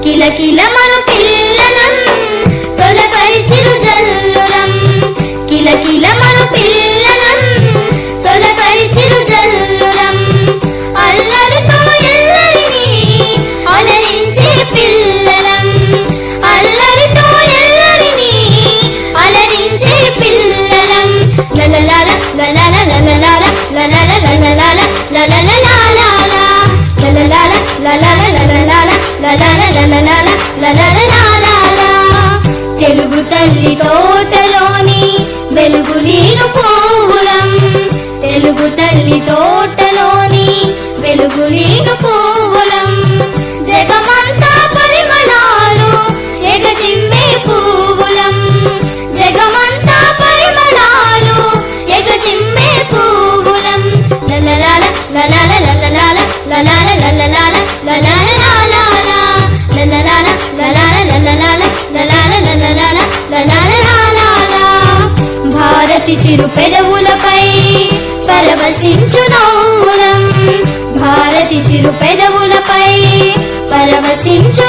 కిలకిలమను పిల్లలం తొలకరిచిరు జల్లురం కిలకిలమను పిల్లలం తొలకరిచిరు జల్లురం అల్లరితో ఎల్లరిని అలరించే పిల్లలం అల్లరితో ఎల్లరిని అలరించే పిల్లలం లలలాల లలలాల లలలాల లలలాల లలలాల లలలాల లలలాల లలలాల తెలుగు తల్లి తోటలోని వెలుగులీను పువ్వులం తెలుగు తల్లి తోటలోని వెలుగులీను పువ్వులం జగమంతా పరిమళాలు ఎగజిమ్మే పువ్వులం జగమంతా పరిమళాలు ఎగజిమ్మే పువ్వులం లలలాల లలలాల లలలాల లలలాల లలలాల భారతి చిరు పెదవులపై పరవశించు నవ్వులం భారతి చిరు పెదవులపై పరవశించు